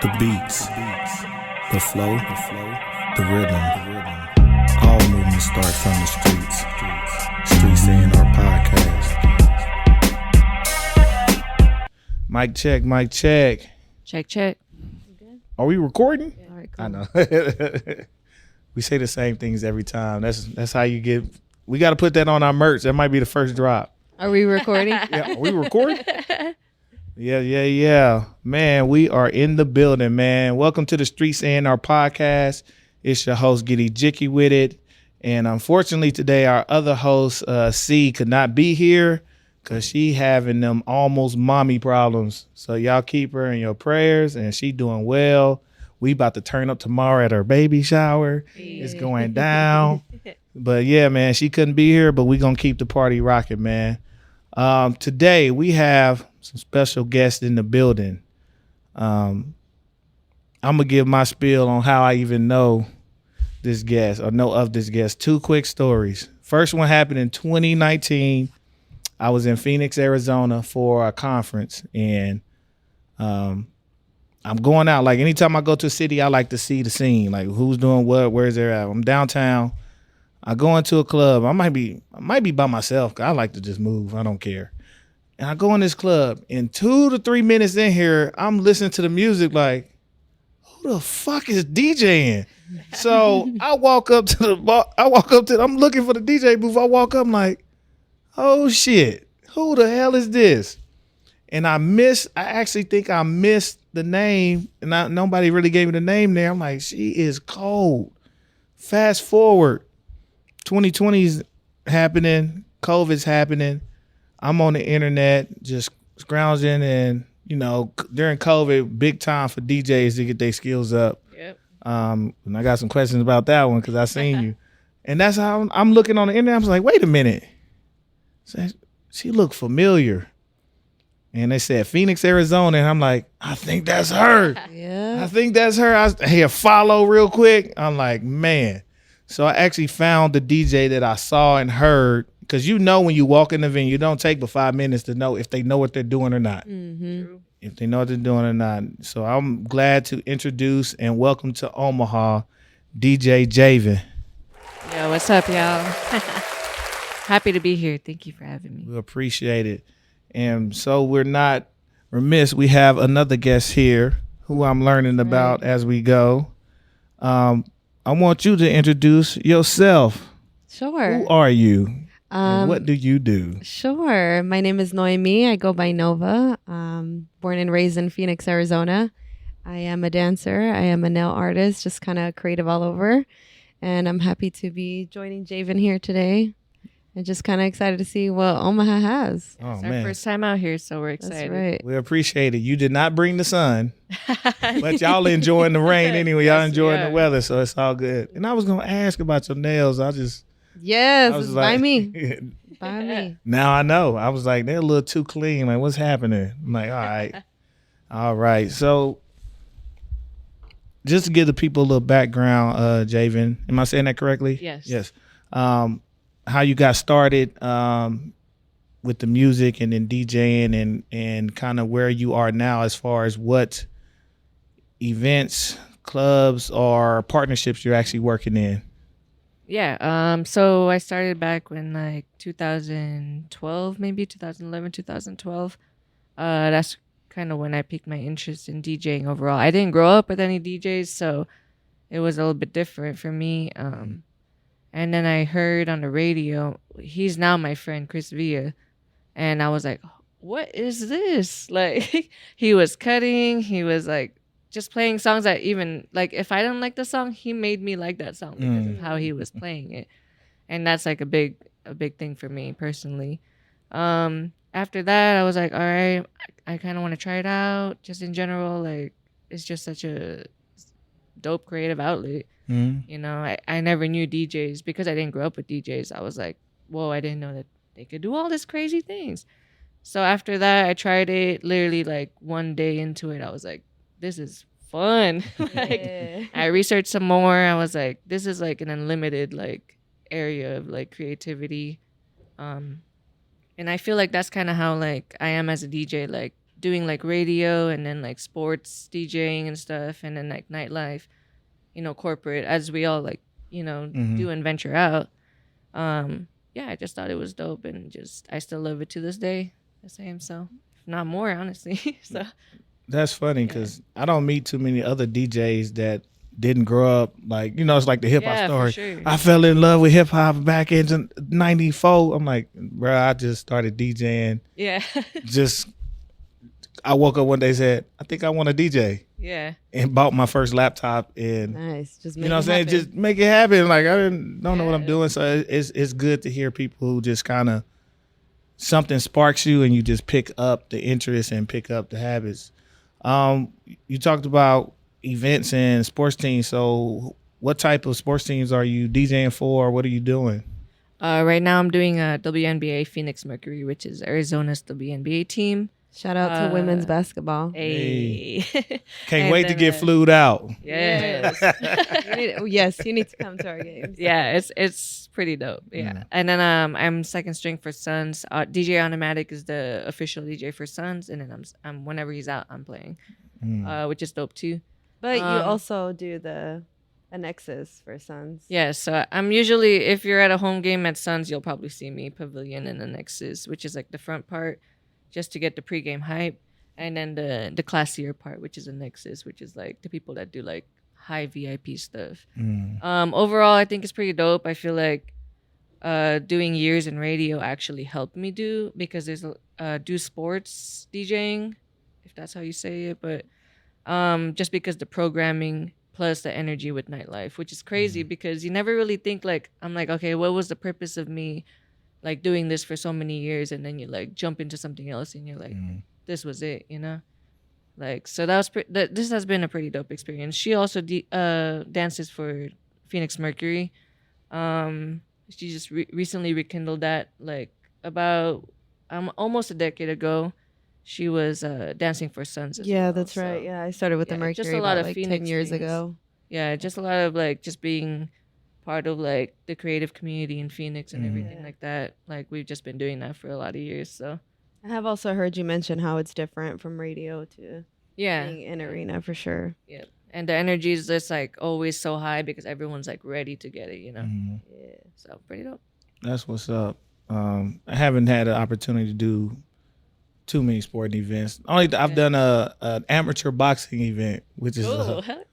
The beats, the flow, the rhythm. All movement starts from the streets. Streets A&R Podcast. Mic check, mic check. Check. Are we recording? All right, cool. I know. We say the same things every time. That's how you get. We got to put that on our merch. That might be the first drop. Are we recording? Yeah, are we recording? Yeah. Man, we are in the building, man. Welcome to the Streets A&R Podcast. It's your host, Giddy Jicky with it. And unfortunately today, our other host, C, could not be here because she having them almost mommy problems. So y'all keep her in your prayers, and she doing well. We about to turn up tomorrow at her baby shower. Yeah. It's going down. But yeah, man, she couldn't be here, but we going to keep the party rocking, man. Today we have some special guests in the building. I'm gonna give my spiel on how I even know this guest or know of this guest. Two quick stories. First one happened in 2019. I was in Phoenix, Arizona for a conference, and I'm going out. Like anytime I go to a city, I like to see the scene, like who's doing what, where's they at. I'm downtown. I go into a club. I might be by myself. 'Cause I like to just move. I don't care. And I go in this club, and 2 to 3 minutes in here, I'm listening to the music like, who the fuck is DJing? So I walk up to the bar. I'm looking for the DJ booth. I walk up, I'm like, oh shit, who the hell is this? And I actually think I missed the name, and nobody really gave me the name there. I'm like, she is cold. Fast forward, 2020's happening, COVID's happening. I'm on the internet just scrounging, and during COVID, big time for DJs to get their skills up. Yep. And I got some questions about that one because I seen you, and that's how I'm looking on the internet. I was like, wait a minute, she looked familiar, and they said Phoenix, Arizona, and I'm like, I think that's her. Yeah. I think that's her. I hit follow real quick. I'm like, man. So I actually found the DJ that I saw and heard. Because when you walk in the venue, it don't take but 5 minutes to know if they know what they're doing or not. Mm-hmm. If they know what they're doing or not. So I'm glad to introduce and welcome to Omaha, DJ Javin. Yo, what's up, y'all? Happy to be here. Thank you for having me. We appreciate it. And so we're not remiss. We have another guest here who I'm learning about as we go. I want you to introduce yourself. Sure. Who are you? And what do you do? Sure. My name is Noemi. I go by Nova. Born and raised in Phoenix, Arizona. I am a dancer. I am a nail artist, just kind of creative all over. And I'm happy to be joining Javin here today. And just kind of excited to see what Omaha has. Oh, It's man. our first time out here, so we're excited. That's right. We appreciate it. You did not bring the sun, but y'all enjoying the rain anyway. Y'all enjoying the weather, so it's all good. And I was going to ask about your nails. Yes, I was it's like, by me. By me. Now I know. I was like, they're a little too clean. Like, what's happening? I'm like, all right. So just to give the people a little background, Javin, am I saying that correctly? Yes. How you got started with the music and then DJing and kind of where you are now as far as what events, clubs, or partnerships you're actually working in. Yeah. So I started back when 2012, maybe 2011, 2012. That's kind of when I piqued my interest in DJing overall. I didn't grow up with any DJs, so it was a little bit different for me. And then I heard on the radio, he's now my friend, Chris Villa. And I was like, what is this? Like, he was cutting. He was like just playing songs that even, like, if I didn't like the song, he made me like that song because of how he was playing it. And that's like a big thing for me personally. After that, I was like, all right, I kind of want to try it out. Just in general, like, it's just such a dope creative outlet. I never knew DJs because I didn't grow up with DJs. I was like, whoa, I didn't know that they could do all these crazy things. So after that, I tried it. Literally, like, one day into it, I was like, this is fun. I researched some more. I was like, this is like an unlimited like area of like creativity. And I feel like that's kind of how like I am as a DJ. Like doing like radio and then like sports DJing and stuff, and then like nightlife, corporate, as we all like, do and venture out. Yeah, I just thought it was dope, and just I still love it to this day, the same. So if not more, honestly. So That's funny because I don't meet too many other DJs that didn't grow up like, it's like the hip hop story. For sure. I fell in love with hip hop back in '94. I'm like, bro, I just started DJing. Yeah. I woke up one day and said, I think I want to DJ. Yeah. And bought my first laptop and Nice. Just make you know what I'm saying? happen. Just make it happen. Like I don't know what I'm doing. So it's good to hear people who just kind of something sparks you and you just pick up the interest and pick up the habits. You talked about events and sports teams. So what type of sports teams are you DJing for? What are you doing? Right now I'm doing a WNBA Phoenix Mercury, which is Arizona's WNBA team. Shout out to women's basketball. Hey. Can't wait to get flued out. Yes. Yes, you need to come to our games. Yeah, it's pretty dope. Yeah. And then I'm second string for Suns. DJ Automatic is the official DJ for Suns, and then I'm whenever he's out, I'm playing, which is dope too. But you also do the annexes for Suns. Yeah, so I'm usually, if you're at a home game at Suns, you'll probably see me pavilion and annexes, which is like the front part, just to get the pregame hype, and then the classier part, which is annexes, which is like the people that do like high VIP stuff. Overall, I think it's pretty dope. I feel like doing years in radio actually helped me because there's do sports DJing, if that's how you say it, but just because the programming plus the energy with nightlife, which is crazy because you never really think like, I'm like, okay, what was the purpose of me like doing this for so many years, and then you like jump into something else and you're like, this was it, like, so that was this has been a pretty dope experience. She also dances for Phoenix Mercury. She just recently rekindled that, like about almost a decade ago. She was dancing for Suns as well, that's so. right. Yeah, I started with the Mercury just a lot of like Phoenix 10 years things. ago. Yeah, just a lot of like just being part of like the creative community in Phoenix and everything like that. Like we've just been doing that for a lot of years. So I have also heard you mention how it's different from radio to being in arena for sure. Yeah. And the energy is just like always so high because everyone's like ready to get it, Yeah. So pretty dope. That's what's up. I haven't had an opportunity to do too many sporting events. I've done an amateur boxing event, which is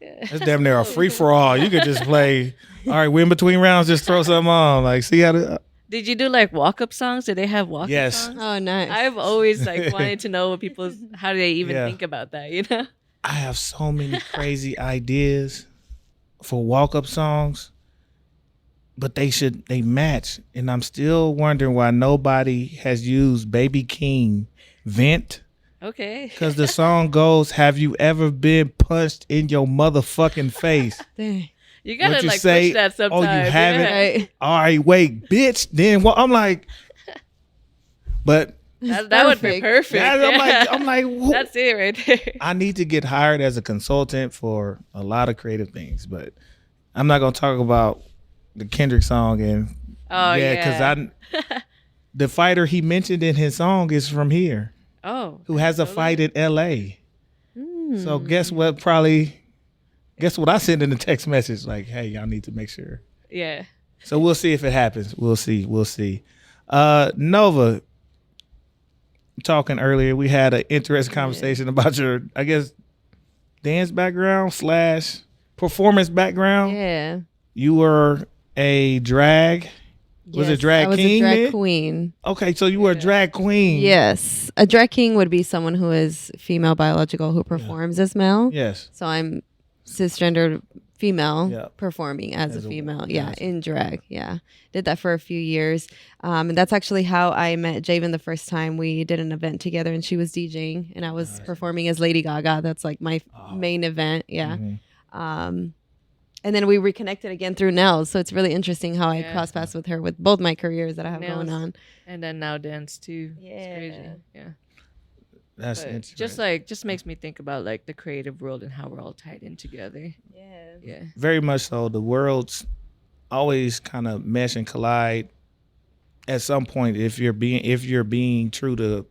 it's damn near a free for all. You could just play. All right, we're in between rounds. Just throw something on. Like, see how to. Did you do like walk up songs? Did they have walk up songs? Oh, nice. I've always like wanted to know how do they even think about that? I have so many crazy ideas for walk up songs, but they match, and I'm still wondering why nobody has used Baby King Vent. Okay. Because the song goes, "Have you ever been punched in your motherfucking face?" Dang. You gotta you like say, push that sometimes. "Oh, you haven't?" Right. All right, wait, bitch. Then what? I'm like, but that would be perfect. I'm like, who? That's it right there. I need to get hired as a consultant for a lot of creative things, but I'm not gonna talk about the Kendrick song and because the fighter he mentioned in his song is from here. Oh, who has a fight in L.A. So guess what? Guess what I sent in the text message? Like, hey, y'all need to make sure. Yeah. So we'll see if it happens. We'll see. Nova, talking earlier, we had an interesting conversation about your, I guess, dance background / performance background. Yeah. You were a drag. Was it drag I was king? a drag then? queen. Okay, so you were a drag queen. Yes. A drag king would be someone who is female biological who performs as male. Yes. So I'm cisgender female performing as a female. In drag. Yeah. Did that for a few years. And that's actually how I met Javin the first time. We did an event together and she was DJing and I was performing as Lady Gaga. That's like my main event. Yeah. And then we reconnected again through Nels. So it's really interesting how I cross paths with her with both my careers that I have going on. And then now dance too. Yeah. It's crazy. Yeah. That's but interesting. just makes me think about like the creative world and how we're all tied in together. Yeah. Very much so. The worlds always kind of mesh and collide at some point if you're being true to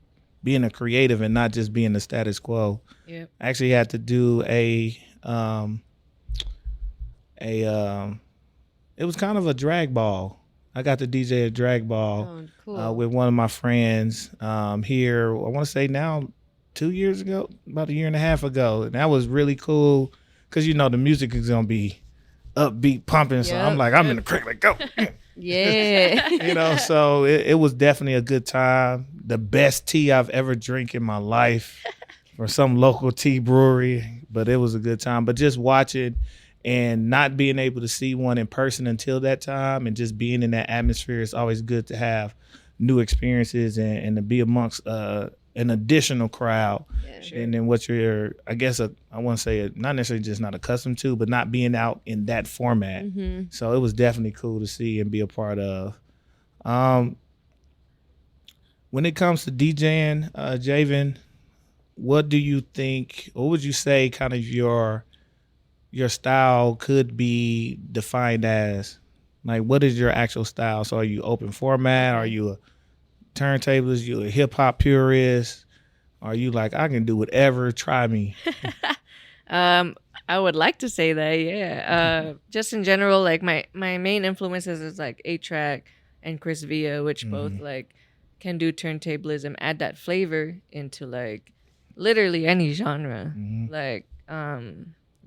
being a creative and not just being the status quo. Yep. I actually had to do it was kind of a drag ball. I got to DJ a drag ball Oh, cool. with one of my friends here. I want to say now 2 years ago, about a year and a half ago, and that was really cool because the music is gonna be upbeat, pumping. So I'm Yep. like, I'm in the crowd, like go. Yeah. So it was definitely a good time. The best tea I've ever drank in my life from some local tea brewery, but it was a good time. But just watching and not being able to see one in person until that time and just being in that atmosphere, it's always good to have new experiences and to be amongst an additional crowd. Yeah. Sure. And then what you're, I guess, I want to say not necessarily just not accustomed to, but not being out in that format. Mm-hmm. So it was definitely cool to see and be a part of. When it comes to DJing, Javin, what do you think, what would you say kind of your style could be defined as? Like, what is your actual style? So are you open format? Are you a turntablist? You a hip hop purist? Are you like, I can do whatever, try me? I would like to say that, yeah. Just in general, like my main influences is like 8-Track and Chris Villa, which both like can do turntablism, add that flavor into like literally any genre. Like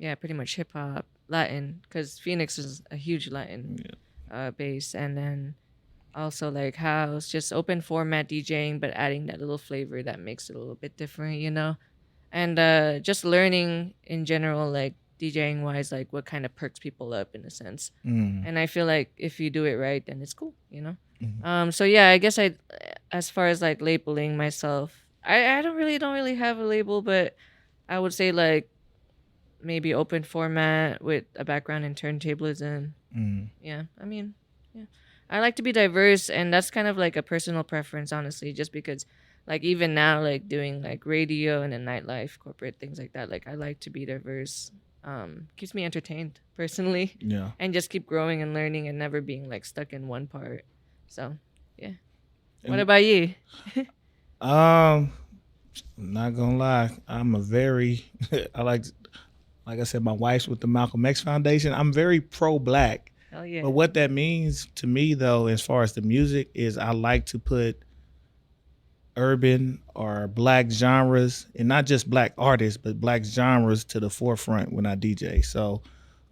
yeah, pretty much hip hop, Latin, because Phoenix is a huge Latin base, and then also like house, just open format DJing, but adding that little flavor that makes it a little bit different, and just learning in general, like DJing wise, like what kind of perks people up in a sense. And I feel like if you do it right, then it's cool, So yeah, I guess as far as like labeling myself, I don't really have a label, but I would say like maybe open format with a background in turntablism. Yeah, I mean, yeah, I like to be diverse, and that's kind of like a personal preference, honestly, just because like even now, like doing like radio and then nightlife, corporate things like that, like I like to be diverse. Keeps me entertained personally, and just keep growing and learning and never being like stuck in one part. So yeah. What about you? I'm not gonna lie, I'm a very I like I said, my wife's with the Malcolm X Foundation. I'm very pro-black. Hell yeah. But what that means to me, though, as far as the music, is I like to put urban or black genres, and not just black artists, but black genres to the forefront when I DJ. So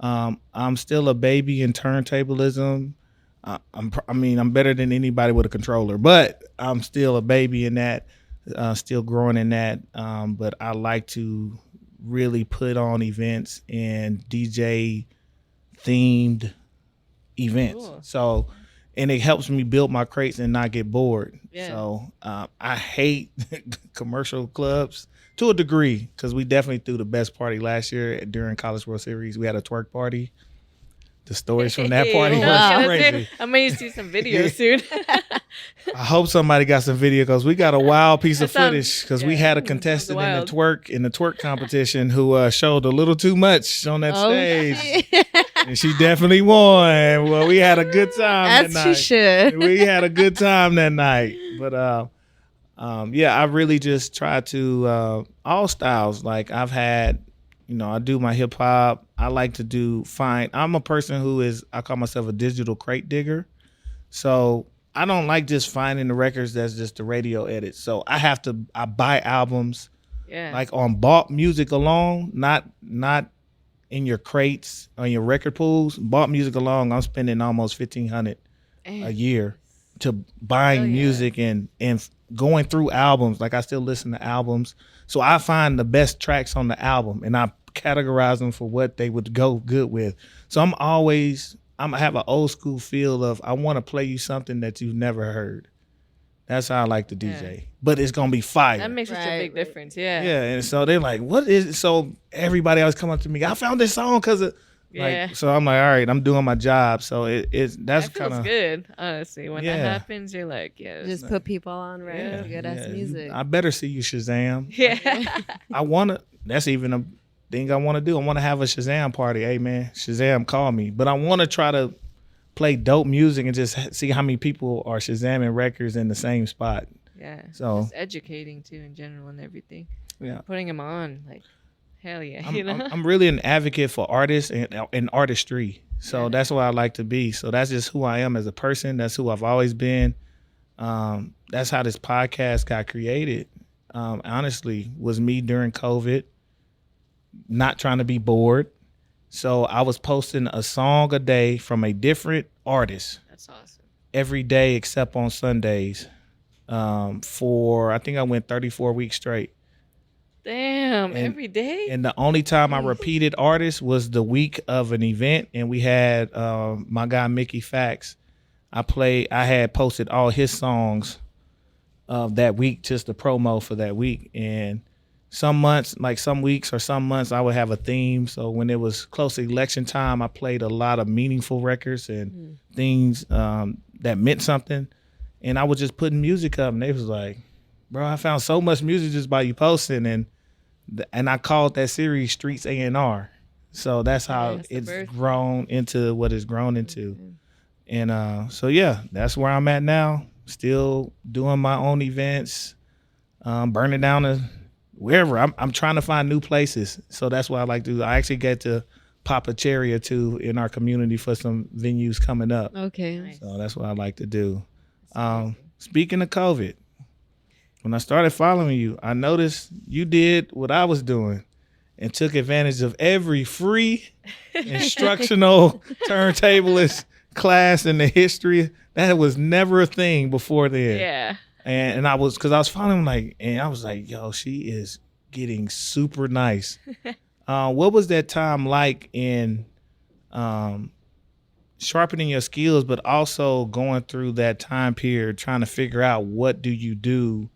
I'm still a baby in turntablism. I'm better than anybody with a controller, but I'm still a baby in that, still growing in that. But I like to really put on events and DJ themed events. Cool. So, and it helps me build my crates and not get bored. Yeah. So I hate commercial clubs to a degree, because we definitely threw the best party last year during College World Series. We had a twerk party. The stories from that party was crazy. I'm going to see some videos soon. I hope somebody got some video, because we got a wild piece of footage, because we had a Sounds contestant wild. in the twerk competition who showed a little too much on that stage. And she definitely won. Well, we had a good time that night. As she should. We had a good time that night. But yeah, I really just try to all styles. Like I've had, I do my hip hop. I like to I'm a person I call myself a digital crate digger. So I don't like just finding the records that's just the radio edit. So I buy albums like on bought music alone, not in your crates, on your record pools. Bought music alone, I'm spending almost $1,500 a year to buying music and going through albums. Like I still listen to albums. So I find the best tracks on the album and I categorize them for what they would go good with. So I have an old school feel of, I want to play you something that you've never heard. That's how I like to DJ. But it's going to be fire. That makes such a big difference, yeah. Yeah, and so they're like, what is it? So everybody always come up to me, I found this song because of, so I'm like, all right, I'm doing my job. So that's kind of good, honestly. When that happens, you're like, just put people on good ass music. I better see you Shazam. Yeah. That's even a thing I want to do. I want to have a Shazam party. Hey man, Shazam, call me. But I want to try to play dope music and just see how many people are Shazamming records in the same spot. Yeah. So just educating too in general and everything. yeah, Putting them on, like, hell yeah. I'm really an advocate for artists and artistry. So Yeah. that's what I like to be. So that's just who I am as a person. That's who I've always been. That's how this podcast got created. Honestly, was me during COVID, not trying to be bored. So I was posting a song a day from a different artist That's awesome. every day except on Sundays. For I think I went 34 weeks straight. Damn, And- every day? And the only time I repeated artists was the week of an event, and we had my guy Mickey Fax. I had posted all his songs of that week, just the promo for that week. And some months, like some weeks or some months, I would have a theme. So when it was close to election time, I played a lot of meaningful records and things that meant something. And I was just putting music up, and they was like, "Bro, I found so much music just by you posting." And I called that series Streets A&R. So that's how That's the it's birth. grown into what it's grown into. And so, yeah, that's where I'm at now. Still doing my own events, burning down wherever. I'm trying to find new places. So that's what I like to do. I actually get to pop a cherry or two in our community for some venues coming up. Okay. Nice. So that's what I like to do. That's amazing. Speaking of COVID, when I started following you, I noticed you did what I was doing and took advantage of every free instructional turntablist class in the history. That was never a thing before then. Yeah. And I was following and I was like, yo, she is getting super nice. What was that time like in sharpening your skills, but also going through that time period, trying to figure out what do you do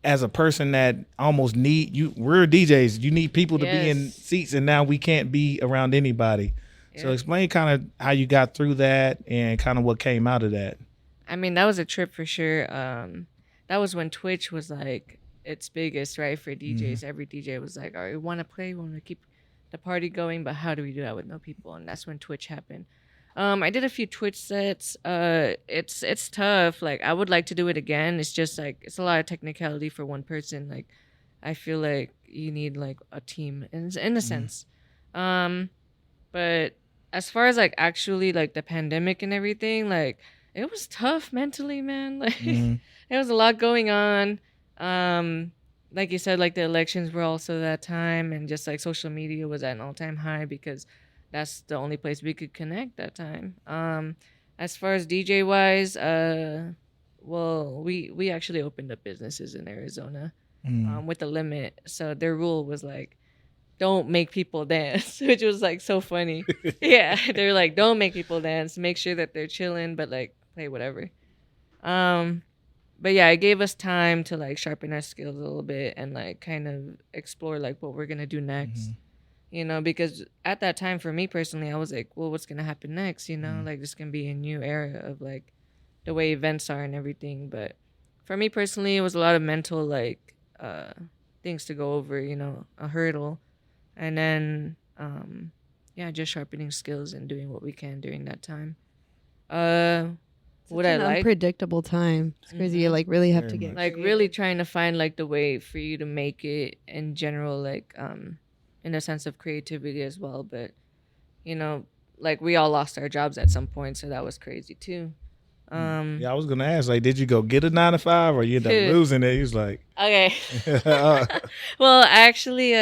as a person that almost we're DJs. You need people to be in Yes. seats, and now we can't be around anybody. So Yeah. explain kind of how you got through that and kind of what came out of that. I mean, that was a trip for sure. That was when Twitch was like its biggest, right? For DJs. Every DJ was like, all right, we want to play, we want to keep the party going, but how do we do that with no people? And that's when Twitch happened. I did a few Twitch sets. It's tough. Like, I would like to do it again. It's just like it's a lot of technicality for one person. Like, I feel like you need like a team in a sense. But as far as like actually like the pandemic and everything, like it was tough mentally, man. Like there was a lot going on. Like you said, like the elections were also that time, and just like social media was at an all-time high because that's the only place we could connect that time. As far as DJ wise, well, we actually opened up businesses in Arizona with a limit. So their rule was like, don't make people dance, which was like so funny. Yeah, they're like, don't make people dance. Make sure that they're chilling, but like play whatever. But yeah, it gave us time to like sharpen our skills a little bit and like kind of explore like what we're gonna do next. You know, because at that time for me personally, I was like, well, what's gonna happen next? You know, like this can be a new era of like the way events are and everything. But for me personally, it was a lot of mental like things to go over. You know, a hurdle, and then yeah, just sharpening skills and doing what we can during that time. What I an like, unpredictable time. It's crazy. You like really have Very to get much. like creative. really trying to find like the way for you to make it in general, like in a sense of creativity as well. But you know, like we all lost our jobs at some point, so that was crazy too. Yeah, I was gonna ask, like, did you go get a 9 to 5 or you end up Dude. losing it? He was like, Okay. Well, actually,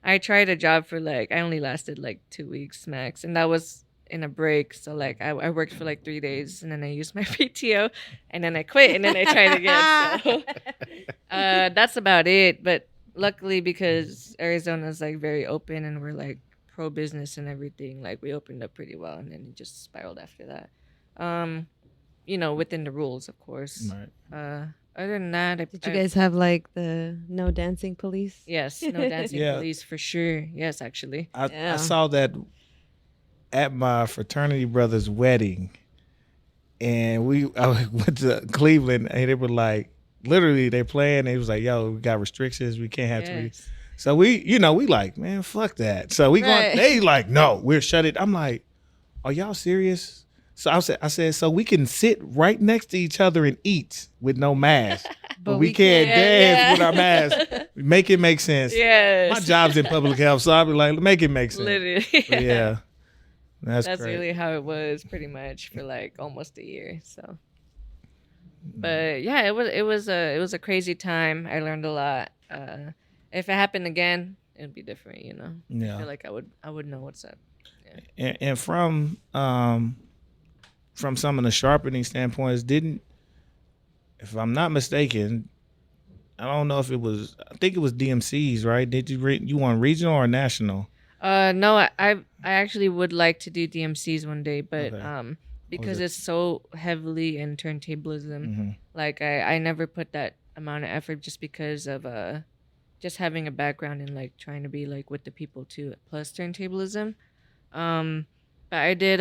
I tried a job for like I only lasted like 2 weeks max, and that was in a break. So like I worked for like 3 days, and then I used my PTO, and then I quit, and then I tried again. So that's about it. But luckily, because Arizona's like very open and we're like pro business and everything, like we opened up pretty well, and then it just spiraled after that. You know, within the rules, of course. right. Other than that, Did you guys have like the no dancing police? Yes, no dancing Yeah. police for sure. Yes, actually. I Yeah. saw that at my fraternity brother's wedding, and I went to Cleveland, and they were like, literally, they're playing. They was like, "Yo, we got restrictions. We can't have three." Yes. So we like, man, fuck that. So we Right. going. They like, no, we're shut it. I'm like, are y'all serious? So I said, so we can sit right next to each other and eat with no mask, but we can't dance with our mask. Make it make sense. Yes. My job's in public health, so I'll be like, make it make sense. Literally. But yeah, that's great. really how it was pretty much for like almost a year. So, but yeah, it was a crazy time. I learned a lot. If it happened again, it'd be different, you know. Yeah. I feel like I would know what's up. Yeah. And from some of the sharpening standpoints, if I'm not mistaken, I don't know if it was. I think it was DMCs, right? Did you want regional or national? No, I actually would like to do DMCs one day, but Okay. because it's so heavily in turntablism, Mm-hmm. like I never put that amount of effort just because of just having a background in like trying to be like with the people too, plus turntablism. But I did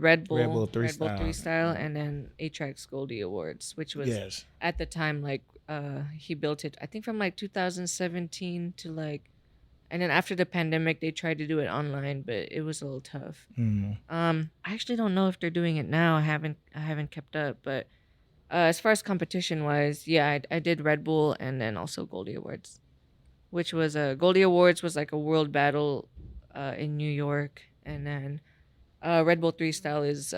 Red Bull 3 style, and then A-Track's Goldie Awards, which was at the time like he built it I think from like 2017 to like, and then after the pandemic they tried to do it online, but it was a little tough. Mm-hmm. I actually don't know if they're doing it now. I haven't kept up, but as far as competition wise, yeah, I did Red Bull and then also Goldie Awards, which was Goldie Awards was like a world battle in New York, and then Red Bull 3 style is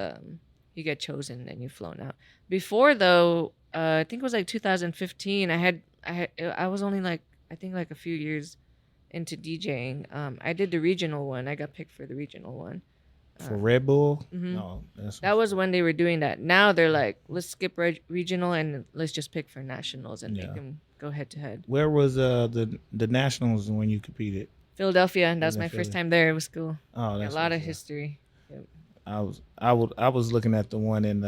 you get chosen and you're flown out. Before though, I think it was like 2015. I was only like I think like a few years into DJing. I did the regional one. I got picked for the regional one. For Red Bull? Mm-hmm. No, that was when they were doing that. Now they're like, let's skip regional and let's just pick for nationals and make them go head to head. Where was the nationals when you competed? Philadelphia, and that was my first time there. It was cool. Oh, that's a lot of history. Yep. I was looking at the one in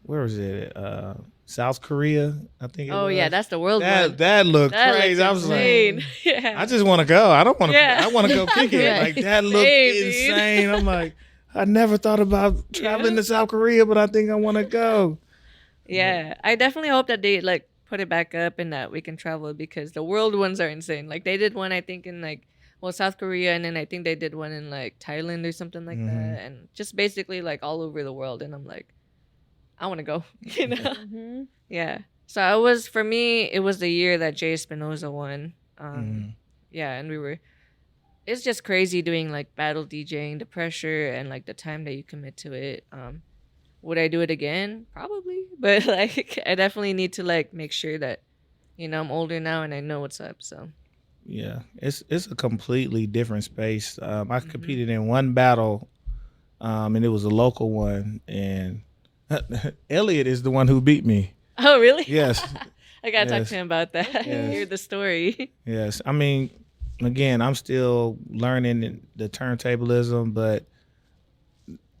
where was it? South Korea, I think. Oh yeah, that's the world one. That looked crazy. I was like, I just want to go. I don't want to. I want to go kick it. Like that looked insane. I'm like, I never thought about traveling to South Korea, but I think I want to go. Yeah, I definitely hope that they like put it back up and that we can travel, because the world ones are insane. Like they did one, I think, in like South Korea, and then I think they did one in like Thailand or something like that, and just basically like all over the world. And I'm like, I want to go, you know? Mm-hmm. Yeah. So for me, it was the year that Jay Espinoza won. Yeah, and it's just crazy doing like battle DJing, the pressure and like the time that you commit to it. Would I do it again? Probably. But like, I definitely need to like make sure that, you know, I'm older now and I know what's up. So. Yeah, it's a completely different space. I competed in one battle, and it was a local one, and Elliot is the one who beat me. Oh, really? Yes. I got to talk to him about that. Yes. Hear the story. Yes. I mean, again, I'm still learning the turntablism, but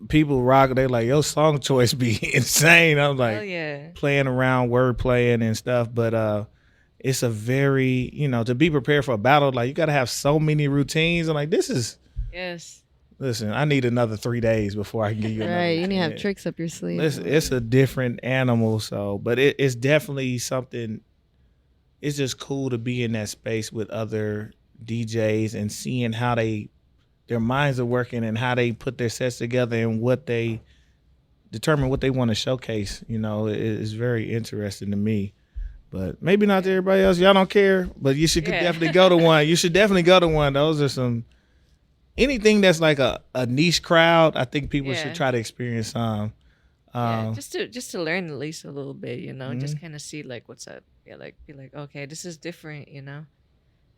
people rock. They like, your song choice be insane. I'm like playing around, word playing and stuff. But it's a very, to be prepared for a battle, like you got to have so many routines. I'm like, this is. Yes. Listen, I need another 3 days before I can give you another. Right, you need to have tricks up your sleeve. It's a different animal, but it's definitely something. It's just cool to be in that space with other DJs and seeing how their minds are working and how they put their sets together and what they determine what they want to showcase. It's very interesting to me. But maybe not to everybody else. Y'all don't care, but you should definitely go to one. You should definitely go to one. Those are some. Anything that's like a niche crowd, I think people should try to experience some. Just to learn at least a little bit, just kind of see like what's up. Yeah, like be like, okay, this is different,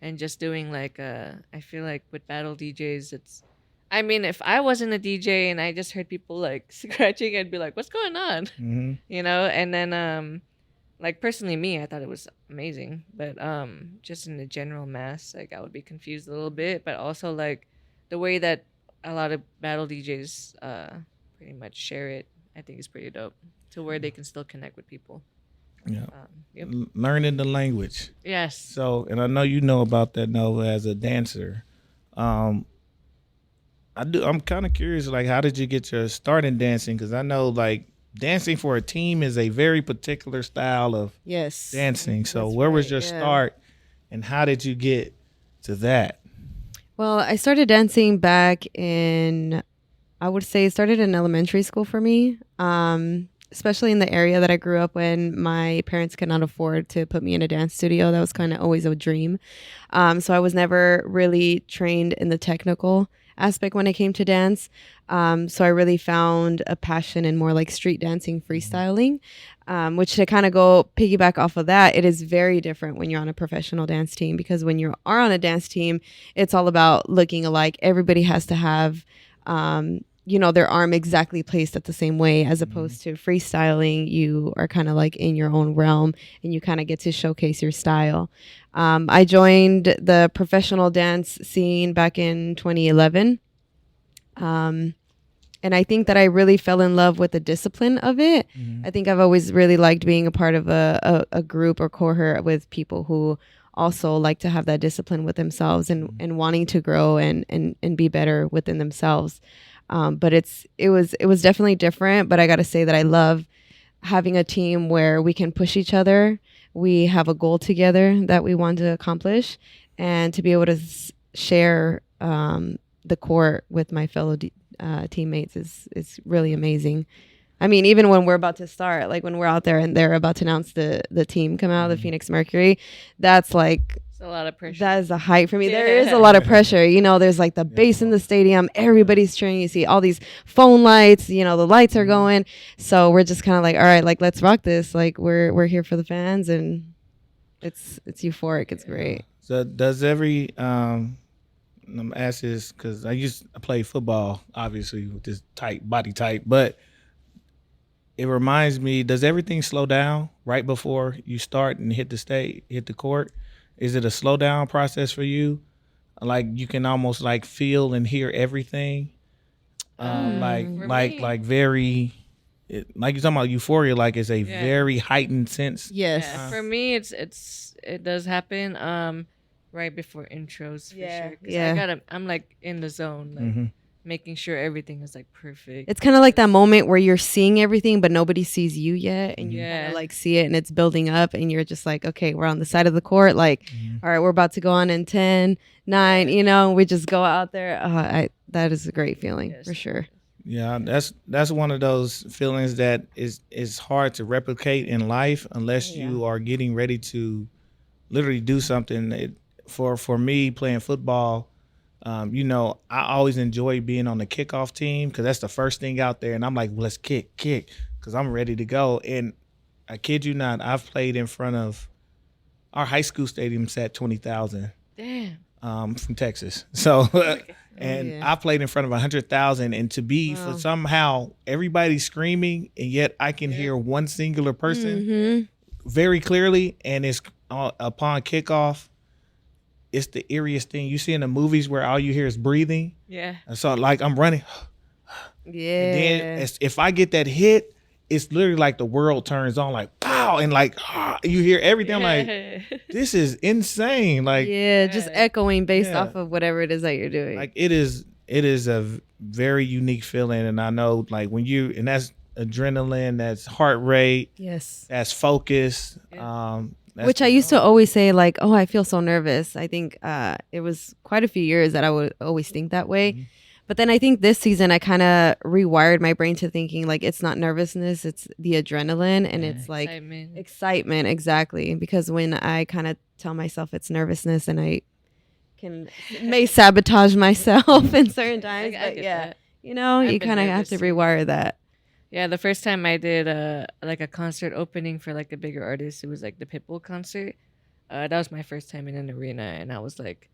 and just doing like I feel like with battle DJs, I mean, if I wasn't a DJ and I just heard people like scratching, I'd be like, what's going on? Mm-hmm. And then like personally me, I thought it was amazing, but just in the general mass, like I would be confused a little bit, but also like the way that a lot of battle DJs pretty much share it, I think is pretty dope, to where they can still connect with people. Yeah. Yep. Learning the language. Yes. So, and I know you know about that, Nova, as a dancer. I'm kind of curious, like, how did you get your start in dancing? Because I know, like, dancing for a team is a very particular style of dancing. So where was your start, and how did you get to that? Well, I started dancing back in I would say it started in elementary school for me. Especially in the area that I grew up in, my parents could not afford to put me in a dance studio. That was kind of always a dream. So I was never really trained in the technical aspect when it came to dance. So I really found a passion in more like street dancing, freestyling, which to kind of go piggyback off of that, it is very different when you're on a professional dance team, because when you are on a dance team, it's all about looking alike. Everybody has to have their arm exactly placed at the same way, as opposed to freestyling. You are kind of like in your own realm and you kind of get to showcase your style. I joined the professional dance scene back in 2011. And I think that I really fell in love with the discipline of it. I think I've always really liked being a part of a group or cohort with people who also like to have that discipline with themselves and wanting to grow and be better within themselves. But it was definitely different. But I got to say that I love having a team where we can push each other. We have a goal together that we want to accomplish, and to be able to share the court with my fellow teammates is really amazing. I mean, even when we're about to start, like when we're out there and they're about to announce the team come out, the Phoenix Mercury, that's like, a lot of pressure. that is a hype for me. There is a lot of pressure. There's like the bass in the stadium. Everybody's cheering. You see all these phone lights. The lights are going. So we're just kind of like, all right, like let's rock this. Like we're here for the fans, and it's euphoric. It's great. So does every I'm ask this because I play football, obviously with this tight body type, but it reminds me, does everything slow down right before you start and hit the court? Is it a slow down process for you? Like you can almost like feel and hear everything. Like very, like you're talking about euphoria. Like it's a very heightened sense. Yes. For me, it does happen. Right before intros for sure. Yeah. I'm like in the zone, like making sure everything is like perfect. It's kind of like that moment where you're seeing everything, but nobody sees you yet, and you kind of like see it, and it's building up, and you're just like, okay, we're on the side of the court. Like, all right, we're about to go on in 10, 9. We just go out there. That is a great feeling for sure. Yeah, that's one of those feelings that is hard to replicate in life unless you are getting ready to literally do something. For me, playing football, I always enjoy being on the kickoff team because that's the first thing out there, and I'm like, well, let's kick, because I'm ready to go. And I kid you not, I've played in front of our high school stadium sat 20,000. Damn. From Texas. So, and I played in front of 100,000, and to be for somehow everybody's screaming, and yet I can hear one singular person very clearly, and it's upon kickoff. It's the eeriest thing you see in the movies where all you hear is breathing. Yeah. And so like I'm running. Yeah. And then if I get that hit, it's literally like the world turns on, like pow, and like you hear everything. I'm like, this is insane. Like just echoing based off of whatever it is that you're doing. Like it is a very unique feeling, and I know like and that's adrenaline, that's heart rate, that's focus. Which I used to always say, like, oh, I feel so nervous. I think it was quite a few years that I would always think that way. But then I think this season I kind of rewired my brain to thinking like it's not nervousness, it's the adrenaline, and it's like excitement, exactly. Because when I kind of tell myself it's nervousness, and I may sabotage myself in certain times, but you kind of have to rewire that. Yeah, the first time I did a concert opening for like a bigger artist, it was like the Pitbull concert. That was my first time in an arena, and I was like,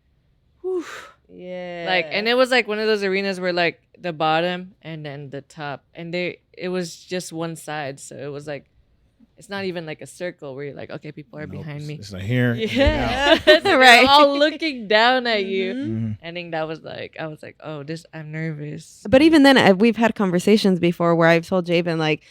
whew. Yeah. Like, and it was like one of those arenas where like the bottom and then the top, and it was just one side, so it was like, it's not even like a circle where you're like, okay, people are behind me. It's like here. Yeah. Right. They're all looking down at you. I think that was like, I was like, oh, I'm nervous. But even then, we've had conversations before where I've told Javin, like,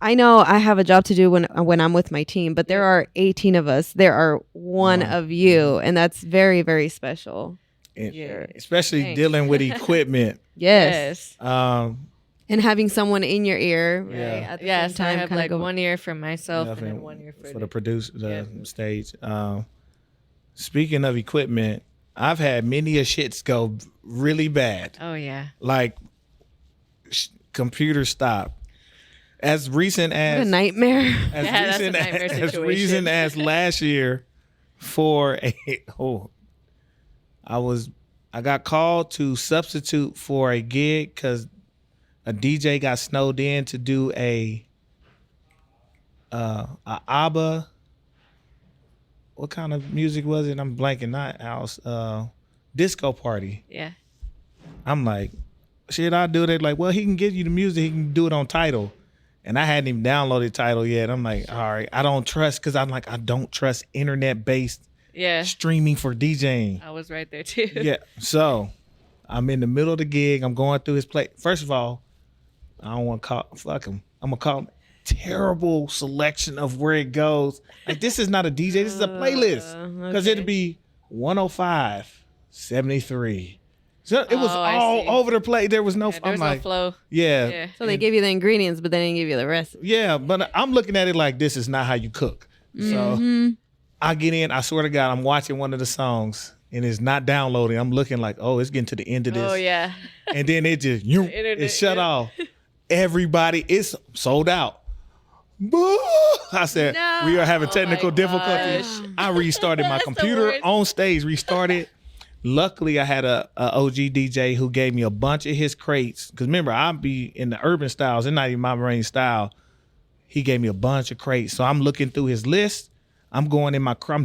I know I have a job to do when I'm with my team, but there are 18 of us. There are one of you, and that's very, very special. Especially dealing with equipment. Yes. And having someone in your ear, right? At the same so time, I have like one ear for myself and then one ear for the producer, the stage. Speaking of equipment, I've had many a shits go really bad. Oh yeah. Like computer stopped. As recent What a as nightmare. as Yeah, that's a recent nightmare as situation. recent as last year for I got called to substitute for a gig because a DJ got snowed in to do a ABBA. What kind of music was it? I'm blanking. Not house. Disco party. Yeah. I'm like, shit, I'll do it. Like, well, he can give you the music. He can do it on Tidal. And I hadn't even downloaded Tidal yet. I'm like, all right, I don't trust, because I'm like, I don't trust internet-based Yeah. streaming for DJing. I was right there too. Yeah. So I'm in the middle of the gig. I'm going through his play. First of all, I don't want to call, fuck him. I'm going to call him terrible selection of where it goes. Like, this is not a DJ. This is a playlist. Because Okay. it'd be 105, 73. So it was Oh, I all see. over the place. There was no, Yeah, I'm there's like, no flow. yeah. Yeah. So they give you the ingredients, but they didn't give you the rest. Yeah, but I'm looking at it like this is not how you cook. So I get in, I swear to God, I'm watching one of the songs and it's not downloading. I'm looking like, oh, it's getting to the end of this. Oh yeah. And then it just, internet, it shut yeah. off. Everybody, it's sold out. Boo! I said, No. we are having Oh technical my difficulties. gosh. I restarted my That's the computer worst. on stage, restarted. Luckily, I had a OG DJ who gave me a bunch of his crates. Because remember, I be in the urban styles. It's not even my main style. He gave me a bunch of crates. So I'm looking through his list. I'm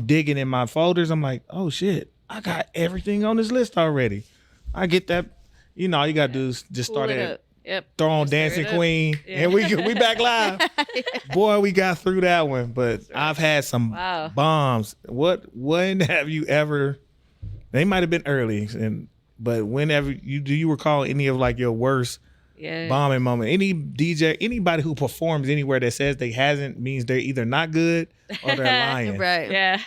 digging in my folders. I'm like, oh, shit. I got everything on this list already. I get that. You know, all you got to do is just Pull start it it. up. Yep. Throw on Just stir Dancing it up. Queen, Yeah. and we back live. Boy, we got through that one. But I've had some Wow. bombs. When have you ever? They might have been early, but whenever you recall any of like your worst Yeah. bombing moment? Any DJ, anybody who performs anywhere that says they hasn't means they're either not good or they're lying. Right. Yeah.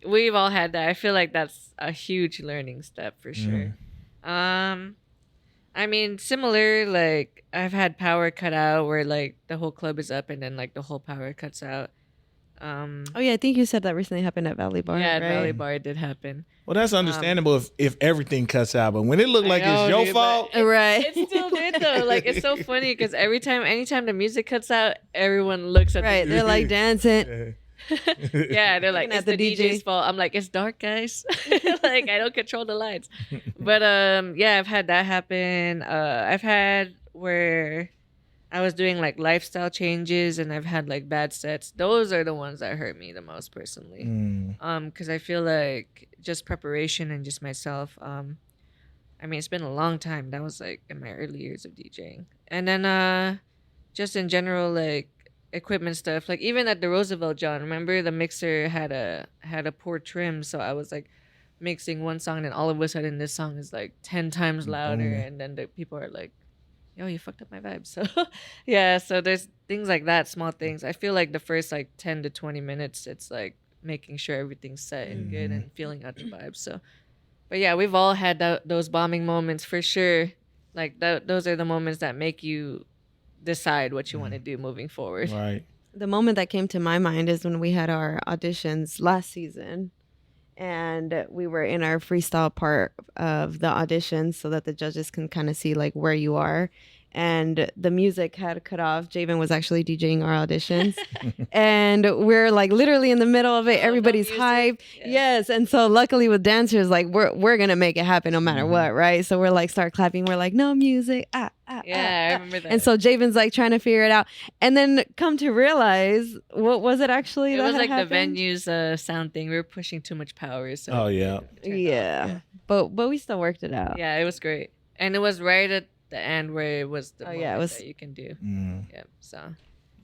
We've all had that. I feel like that's a huge learning step for sure. I mean, similar, like I've had power cut out where like the whole club is up and then like the whole power cuts out. Oh yeah, I think you said that recently happened at Valley Bar. Yeah, at right? Valley Bar it did happen. Well, that's understandable if everything cuts out, but when it looked I like know, it's your dude, fault, but Right. It still did though. Like it's so funny because anytime the music cuts out, everyone looks at Right. They're like dancing. yeah, they're like, Looking it's at the the DJ's DJ. fault. I'm like, it's dark, guys. Like, I don't control the lights. But yeah, I've had that happen. I've had where I was doing like lifestyle changes and I've had like bad sets. Those are the ones that hurt me the most personally. Because I feel like just preparation and just myself. I mean, it's been a long time. That was like in my early years of DJing. And then just in general, like equipment stuff, like even at the Roosevelt John, remember the mixer had a poor trim, so I was like mixing one song and all of a sudden this song is like 10 times louder and then the people are like, yo, you fucked up my vibe. So yeah, so there's things like that, small things. I feel like the first like 10 to 20 minutes it's like making sure everything's set and good and feeling out the vibe. So but yeah, we've all had those bombing moments for sure. Like those are the moments that make you decide what you want to do moving forward. right? The moment that came to my mind is when we had our auditions last season and we were in our freestyle part of the audition so that the judges can kind of see like where you are. And the music had cut off. Javin was actually DJing our auditions. And we're like literally in the middle of it. Everybody's music. hyped. Yeah. Yes. And so luckily with dancers, like we're going to make it happen no matter what, right? So we're like start clapping. We're like, no music. Yeah, I remember that. And so Javin's like trying to figure it out. And then come to realize, what was it actually it that was had like happened? the venue's sound thing. We were pushing too much power. So Oh, yeah. it turned off. Yeah. But we still worked it out. Yeah, it was great. And it was right at the end where it was the Oh, moment yeah, it was- that you can do. Mm. Yeah, so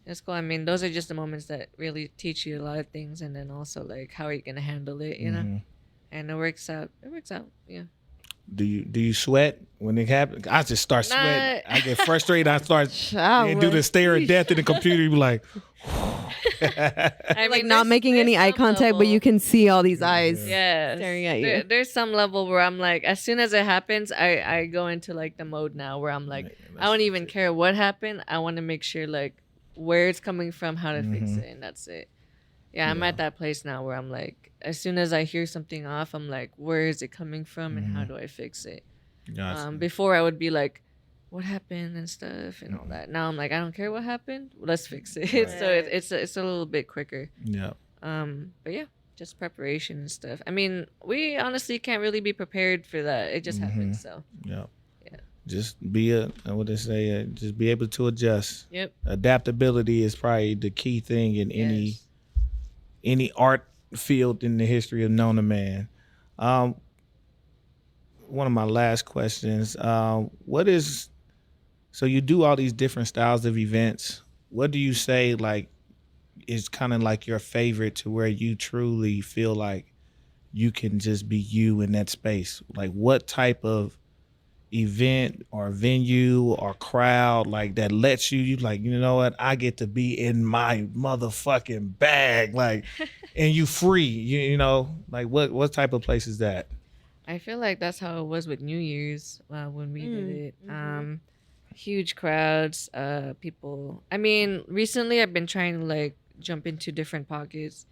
it's cool. I mean, those are just the moments that really teach you a lot of things, and then also like how are you gonna handle it, you know? And it works out. It works out. Yeah. Do you sweat when it happens? I just start sweating. Nah. I get frustrated. I start Child, and do the stare of death in the computer. You be like, I like mean, not there's- making there's any eye some contact, but level- you can see all these eyes. Yeah, staring at you. There's some level where I'm like, as soon as it happens, I go into like the mode now where I'm like, I don't even care what happened. I want to make sure like where it's coming from, how to fix it, and that's it. Yeah, I'm at that place now where I'm like, as soon as I hear something off, I'm like, where is it coming from and how do I fix it? Gotcha. Before I would be like, what happened and stuff and all that. Now I'm like, I don't care what happened. Let's fix it. Right. So it's a little bit quicker. Yeah. But yeah, just preparation and stuff. I mean, we honestly can't really be prepared for that. It just happens. So Yeah. Yeah. Just be what they say. Just be able to adjust. Yep. Adaptability is probably the key thing in any art field in the history of known a man. One of my last questions. So you do all these different styles of events. What do you say like is kind of like your favorite to where you truly feel like you can just be you in that space? Like what type of event or venue or crowd like that lets you like, you know what, I get to be in my motherfucking bag, like, and you free, you know, like what type of place is that? I feel like that's how it was with New Year's when we did it. Huge crowds, people. I mean, recently I've been trying to like jump into different pockets.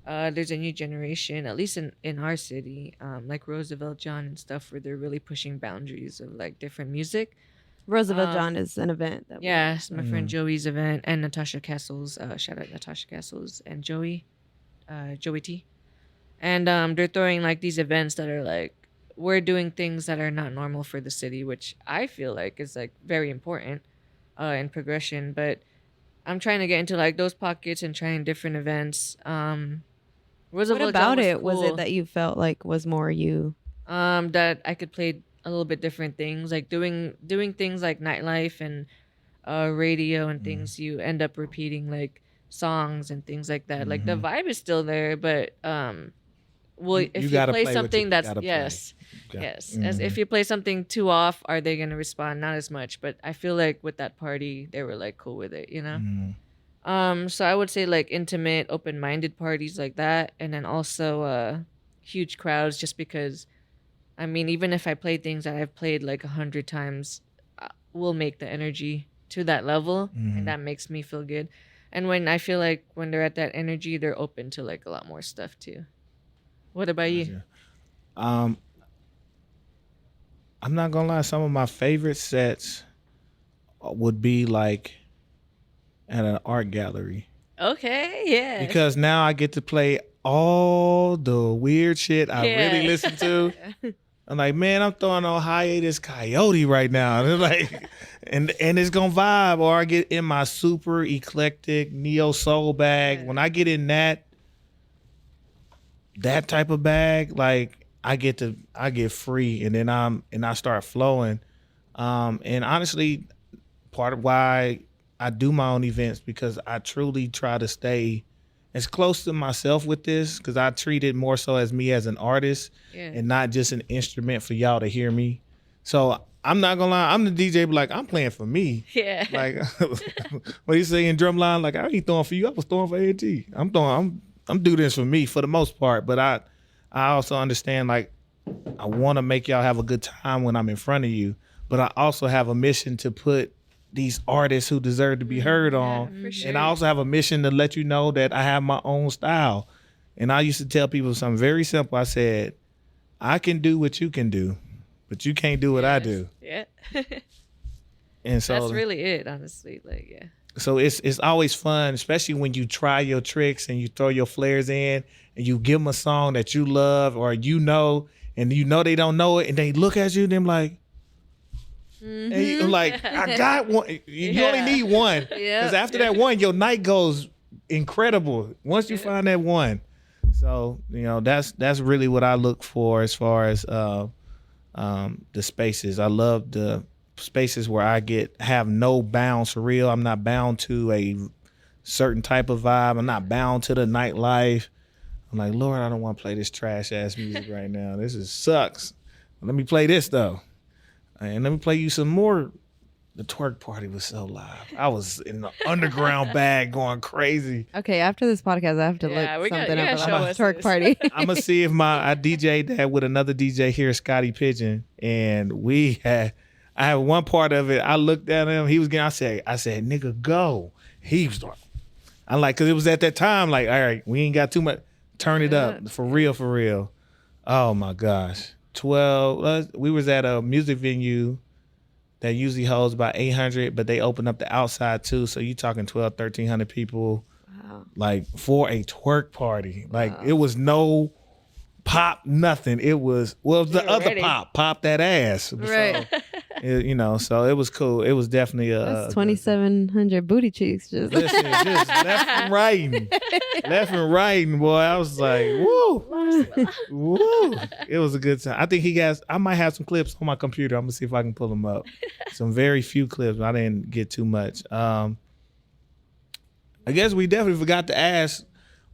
There's a new generation, at least in our city, like Roosevelt John and stuff, where they're really pushing boundaries of like different music. Roosevelt John is an event. Yeah, it's my friend Joey's event, and Natasha Castles. Shout out Natasha Castles and Joey T. And they're throwing like these events that are like, we're doing things that are not normal for the city, which I feel like is like very important in progression. But I'm trying to get into like those pockets and trying different events. What about it was it that you felt like was more you? That I could play a little bit different things, like doing things like nightlife and radio and things. You end up repeating like songs and things like that. Like the vibe is still there, but well, if you play something that's yes. As if you play something too off, are they gonna respond? Not as much. But I feel like with that party, they were like cool with it, you know. So I would say like intimate, open-minded parties like that, and then also huge crowds. Just because, I mean, even if I play things that I've played like 100 times, we'll make the energy to that level, and that makes me feel good. And when I feel like when they're at that energy, they're open to like a lot more stuff too. What about you? I'm not gonna lie, some of my favorite sets would be like at an art gallery. Okay, yeah. Because now I get to play all the weird shit I really listen to. I'm like, man, I'm throwing on Hiatus Coyote right now. And like, and it's gonna vibe. Or I get in my super eclectic neo soul bag. When I get in that type of bag, like I get free, and then I start flowing. And honestly, part of why I do my own events, because I truly try to stay as close to myself with this, because I treat it more so as me as an artist and not just an instrument for y'all to hear me. So I'm not gonna lie, I'm the DJ, but like I'm playing for me. Yeah. Like what you say in drumline, like I ain't throwing for you, I was throwing for A&T. I'm doing this for me for the most part, but I also understand like I want to make y'all have a good time when I'm in front of you, but I also have a mission to put these artists who deserve to be heard on. For sure. And I also have a mission to let you know that I have my own style. And I used to tell people something very simple. I said, I can do what you can do, but you can't do what I do. Yeah. And so that's really it, honestly. Like, yeah. So it's always fun, especially when you try your tricks and you throw your flares in and you give them a song that you love, or and you know they don't know it, and they look at you and they're like, and you're like, I got one. You only need one. Because after that one, your night goes incredible once you find that one. So, you know, that's really what I look for as far as the spaces. I love the spaces where I have no bounds for real. I'm not bound to a certain type of vibe. I'm not bound to the nightlife. I'm like, Lord, I don't want to play this trash ass music right now. This sucks. Let me play this though. And let me play you some more. The twerk party was so live. I was in the underground bag going crazy. Okay, after this podcast, I have to look something up about the twerk party. I'm going to see if I DJ'd that with another DJ here, Scotty Pigeon. And I had one part of it. I looked at him. He was getting, I said, nigga, go. He was like, because it was at that time, like, all right, we ain't got too much. Turn it up. For real. Oh, my gosh. 12. We was at a music venue that usually holds about 800, but they open up the outside too. So you talking 1,300 people, like for a twerk party. Like it was no pop, nothing. It was the other pop that ass. Right. So, so it was cool. It was definitely That's 2,700 booty cheeks. Listen, just left and right, boy. I was like, woo, woo. It was a good time. I think I might have some clips on my computer. I'm gonna see if I can pull them up. Some very few clips. But I didn't get too much. I guess we definitely forgot to ask,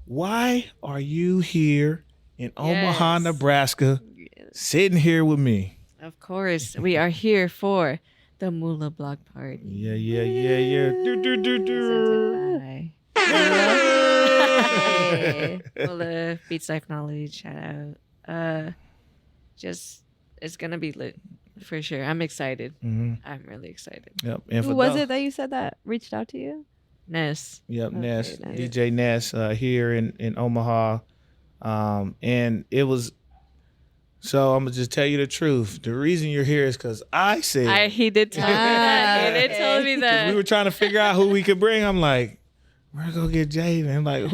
why are you here in Omaha, Nebraska, sitting here with me? Of course, we are here for the Mula Block Party. Yeah. Mula Beats Life Knowledge, shout out. It's gonna be lit for sure. I'm excited. Mm-hmm. I'm really excited. Yep. And Who was it that you said that reached out to you? Ness. Yep, Okay, Ness, nice. DJ Ness here in Omaha. And it was, so I'm gonna just tell you the truth. The reason you're here is because I said He did tell me that. He did tell me that. we were trying to figure out who we could bring. I'm like, we're gonna go get Javin. Like,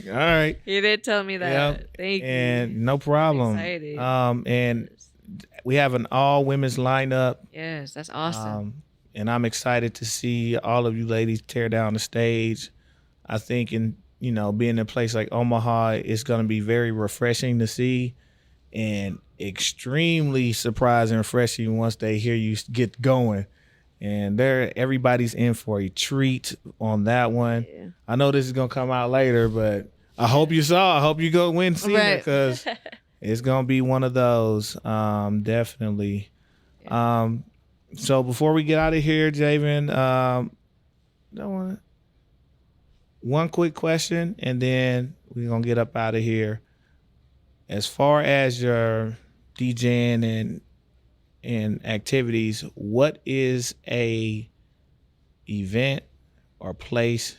all right. He did tell me that. Yep. Thank you. And no problem. I'm excited. And we have an all women's lineup. Yes, that's awesome. And I'm excited to see all of you ladies tear down the stage. I think being in a place like Omaha, it's going to be very refreshing to see and extremely surprising and refreshing once they hear you get going. And everybody's in for a treat on that one. Yeah. I know this is going to come out later, but I hope you go win see it because it's going to be one of those. Definitely. Yeah. So before we get out of here, Javin, one quick question, and then we're going to get up out of here. As far as your DJing and activities, what is a event or place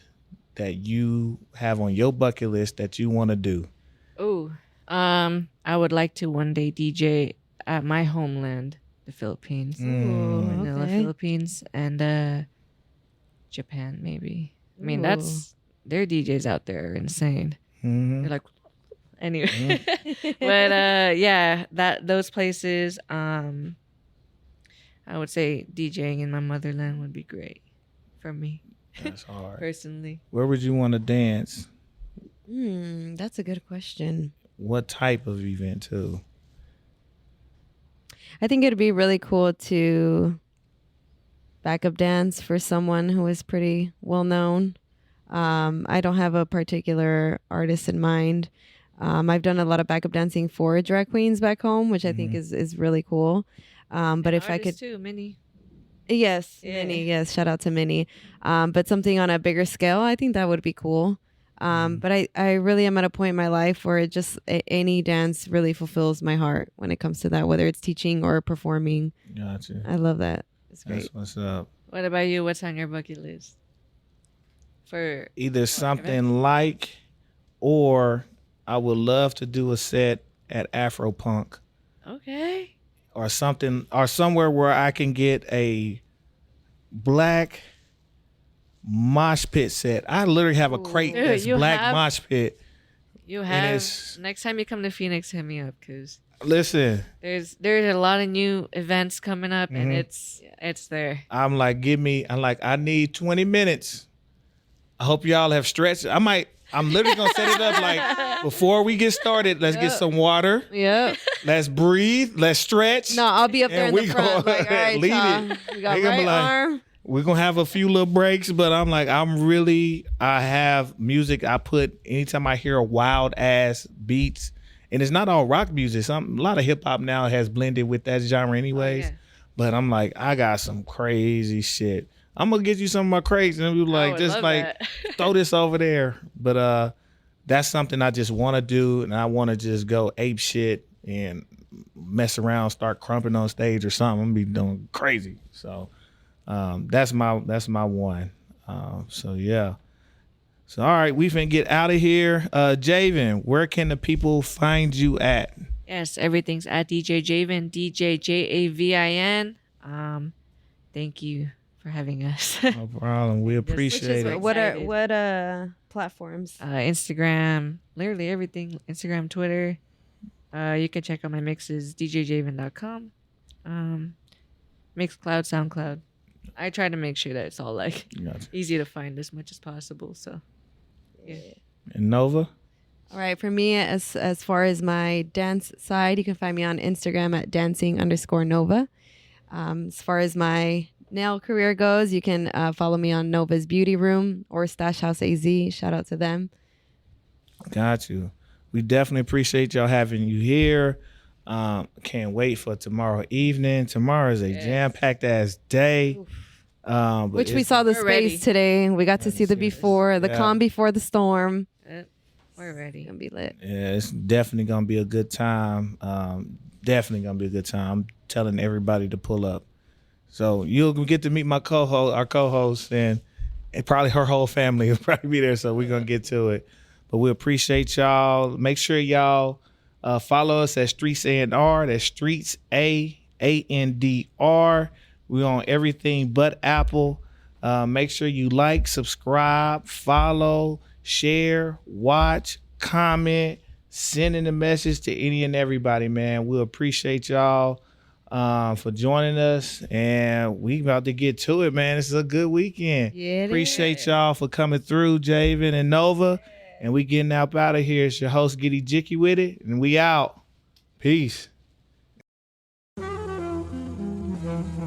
that you have on your bucket list that you want to do? Oh, I would like to one day DJ at my homeland, the Philippines. Manila, okay. Philippines, and Japan, maybe. I mean, their DJs out there are insane. Mm-hmm. They're like, anyway. But those places, I would say DJing in my motherland would be great for me. That's hard. Personally. Where would you want to dance? That's a good question. What type of event too? I think it'd be really cool to backup dance for someone who is pretty well known. I don't have a particular artist in mind. I've done a lot of backup dancing for drag queens back home, which I think is really cool. But if I could, too, Minnie. yes, Yeah. Minnie, yes, shout out to Minnie. But something on a bigger scale, I think that would be cool. But I really am at a point in my life where it just any dance really fulfills my heart when it comes to that, whether it's teaching or performing. Gotcha. I love that. It's great. That's what's up. What about you? What's on your bucket list? For Either something like, or I would love to do a set at Afropunk okay. or something, or somewhere where I can get a black mosh pit set. I literally have a crate Dude, that's you black have- mosh pit. You And have it's- next time you come to Phoenix, hit me up because Listen, there's a lot of new events coming up and it's there. I'm like, I need 20 minutes. I hope y'all have stretched. I'm literally gonna set it up like before we get started. Let's get some water. Yep. Let's breathe. Let's stretch. No, I'll be up there And in the we front. go Like, all right, lead y'all. it. We got They gonna be right like, arm. We're gonna have a few little breaks, but I'm like, I have music I put anytime I hear a wild ass beats, and it's not all rock music. A lot of hip hop now has blended with that genre anyways. yeah. But I'm like, I got some crazy shit. I'm gonna get you some of my crates and be like, would just love like that. throw this over there. But that's something I just want to do, and I want to just go ape shit and mess around, start crumping on stage or something. I'm gonna be doing crazy. So that's my one. So yeah. So all right, we finna get out of here. Javin, where can the people find you at? Yes, everything's at DJ Javin, DJ Javin. Thank you for having us. No problem. We appreciate it. What Excited. platforms? Instagram, literally everything. Instagram, Twitter. You can check out my mixes, djjavin.com. Mixcloud, SoundCloud. I try to make sure that it's all like Gotcha. easy to find as much as possible. So, yeah. And Nova? All right, for me, as far as my dance side, you can find me on Instagram at dancing_Nova. As far as my nail career goes, you can follow me on Nova's Beauty Room or Stash House AZ. Shout out to them. Got you. We definitely appreciate y'all having you here. Can't wait for tomorrow evening. Tomorrow is a jam-packed ass day. Which we saw the We're ready. space today. We got to see the before, the calm before the storm. We're ready. It's gonna be lit. Yeah, it's definitely gonna be a good time. Definitely gonna be a good time. I'm telling everybody to pull up. So you'll get to meet my our co-host, and probably her whole family will probably be there. So we're gonna get to it. But we appreciate y'all. Make sure y'all follow us at Streets A&R. That's Streets A&R. We're on everything but Apple. Make sure you like, subscribe, follow, share, watch, comment, sending a message to any and everybody, man. We appreciate y'all for joining us, and we about to get to it, man. This is a good weekend. Yeah, Appreciate y'all for coming through, Javin and Nova, and we getting out of here. It's your host, Giddy Jicky with it, and we out. Peace.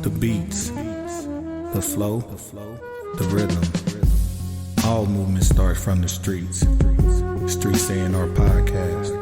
The beats, the flow, the rhythm. All movement starts from the streets. Streets A&R Podcast.